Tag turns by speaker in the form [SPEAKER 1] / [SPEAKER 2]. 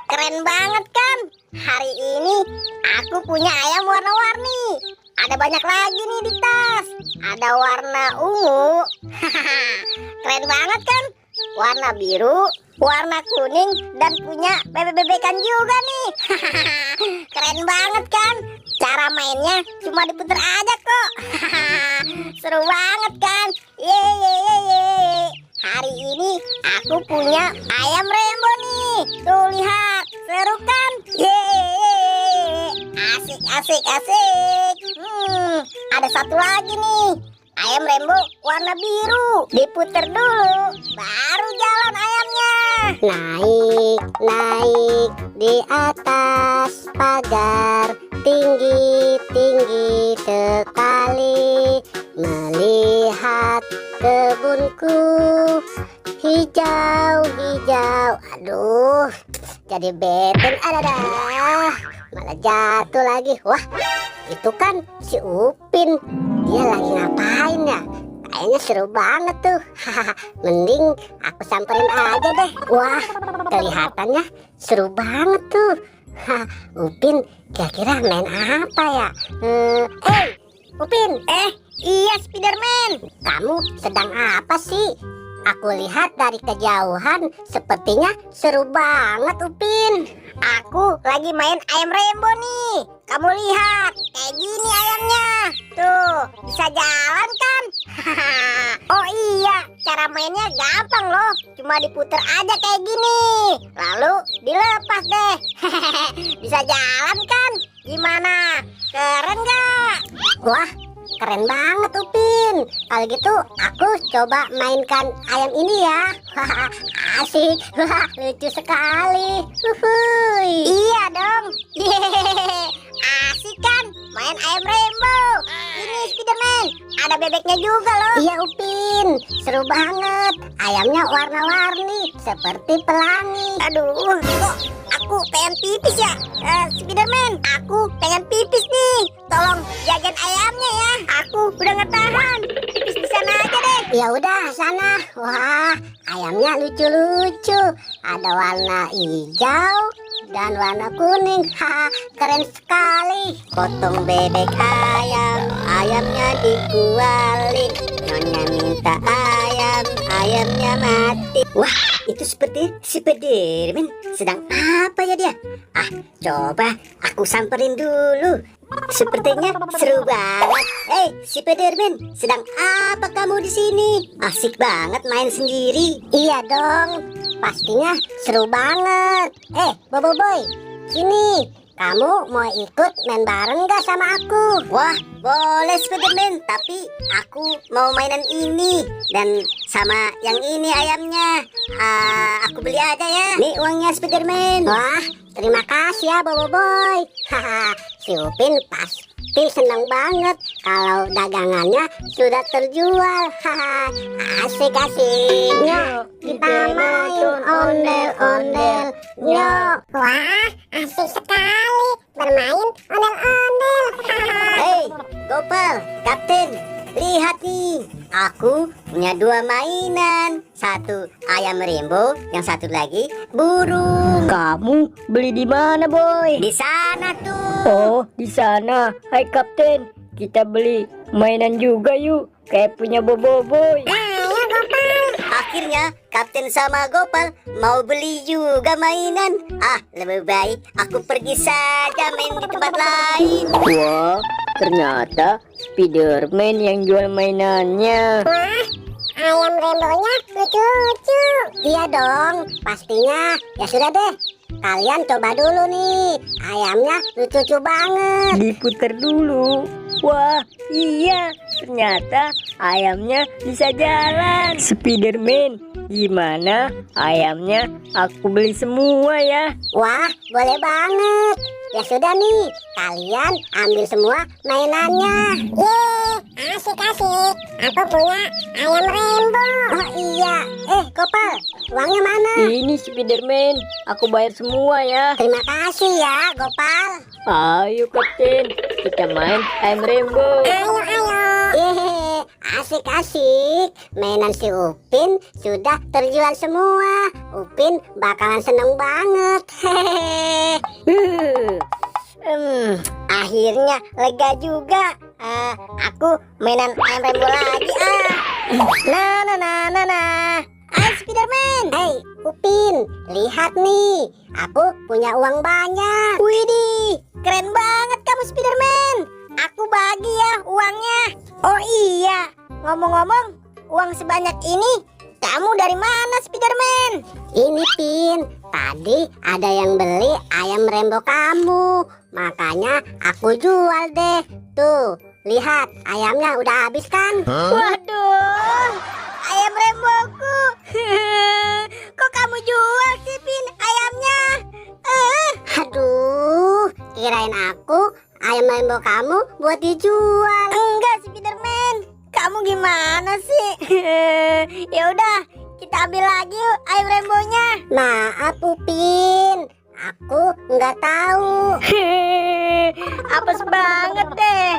[SPEAKER 1] keren banget kan? Hari ini aku punya ayam warna-warni. Ada banyak lagi nih di tas. Ada warna ungu. Keren banget kan? Warna biru, warna kuning, dan punya bebek-bebekan juga nih. Keren banget kan? Cara mainnya cuma diputer aja kok. Seru banget kan? Yeay. Hari ini aku punya ayam rainbow nih. Tuh lihat, seru kan? Yeay. Asik. Ada satu lagi nih. Ayam rainbow warna biru. Diputer dulu, baru jalan ayamnya. Naik di atas pagar, tinggi sekali, melihat kebunku hijau. Aduh, jadi beten. Malah jatuh lagi. Wah, itu kan si Upin. Dia lagi ngapain ya? Kayaknya seru banget tuh. Mending aku samperin aja deh. Wah, kelihatannya seru banget tuh. Upin kira-kira main apa ya? Upin. Iya, Spiderman. Kamu sedang apa sih? Aku lihat dari kejauhan sepertinya seru banget, Upin. Aku lagi main ayam rainbow nih. Kamu lihat, kayak gini ayamnya. Tuh, bisa jalan kan? Oh iya, cara mainnya gampang loh. Cuma diputer aja kayak gini. Lalu dilepas deh. Bisa jalan kan? Gimana? Keren gak? Wah, keren banget Upin. Kalau gitu aku coba mainkan ayam ini ya. Asik. Lucu sekali. Iya dong. Asik kan main ayam rainbow. Ini Spiderman, ada bebeknya juga loh. Iya Upin, seru banget. Ayamnya warna-warni seperti pelangi. Aduh, kok aku pengen pipis ya? Spiderman, aku pengen pipis nih. Tolong jagain ayamnya ya. Aku udah nggak tahan. Pipis di sana aja deh. Ya udah sana. Wah, ayamnya lucu-lucu. Ada warna hijau dan warna kuning. Keren sekali. Potong bebek ayam, ayamnya dikuali. Nyonya minta ayam, ayamnya mati. Wah, itu seperti Spiderman. Sedang apa ya dia? Coba aku samperin dulu. Sepertinya seru banget. Spiderman, sedang apa kamu di sini? Asik banget main sendiri. Iya dong, pastinya seru banget. Bobo Boy, sini. Kamu mau ikut main bareng gak sama aku? Wah, boleh Spiderman, tapi aku mau mainan ini dan sama yang ini ayamnya. Aku beli aja ya. Nih uangnya Spiderman. Wah, terima kasih ya Bobo Boy. Si Upin pasti senang banget kalau dagangannya sudah terjual. Asik. Nyok, kita main ondel-ondel. Nyok. Wah, asik sekali bermain ondel-ondel. Gopal, Kapten, lihat nih. Aku punya 2 mainan. Satu ayam rainbow, yang satu lagi burung.
[SPEAKER 2] Kamu beli di mana, Boy?
[SPEAKER 1] Di sana tuh.
[SPEAKER 2] Oh, di sana. Hai Kapten, kita beli mainan juga yuk. Kayak punya Bobo Boy.
[SPEAKER 1] Ayo Gopal. Akhirnya Kapten sama Gopal mau beli juga mainan. Lebih baik aku pergi saja main di tempat lain.
[SPEAKER 2] Wah, ternyata Spiderman yang jual mainannya.
[SPEAKER 1] Wah, ayam rainbow-nya lucu-lucu. Iya dong, pastinya. Ya sudah deh, kalian coba dulu nih. Ayamnya lucu-lucu banget.
[SPEAKER 2] Diputer dulu. Wah, iya, ternyata ayamnya bisa jalan. Spiderman, gimana ayamnya? Aku beli semua ya.
[SPEAKER 1] Wah, boleh banget. Ya sudah nih, kalian ambil semua mainannya. Yeay, asik. Aku punya ayam rainbow. Oh iya, Gopal, uangnya mana?
[SPEAKER 2] Ini Spiderman, aku bayar semua ya.
[SPEAKER 1] Terima kasih ya, Gopal.
[SPEAKER 2] Ayo Kapten, kita main ayam rainbow.
[SPEAKER 1] Ayo. asik-asik. Mainan si Upin sudah terjual semua. Upin bakalan seneng banget. Hehehe. Akhirnya lega juga. Aku mainan ayam Rembo lagi. Nah. Hai Spiderman. Hey Upin, lihat nih. Aku punya uang banyak. Widih, keren banget kamu Spiderman. Aku bagi ya uangnya. Oh iya, ngomong-ngomong, uang sebanyak ini kamu dari mana Spiderman? Ini Pin, tadi ada yang beli ayam Rembo kamu. Makanya aku jual deh. Tuh, lihat ayamnya udah habis kan? Waduh, ayam Remboku. Kok kamu jual sih Pin ayamnya? Aduh, kirain aku ayam Rembo kamu buat dijual. Enggak Spiderman, kamu gimana sih? Ya udah, kita ambil lagi yuk ayam Rembonya. Maaf Upin, aku nggak tahu. Apes banget deh.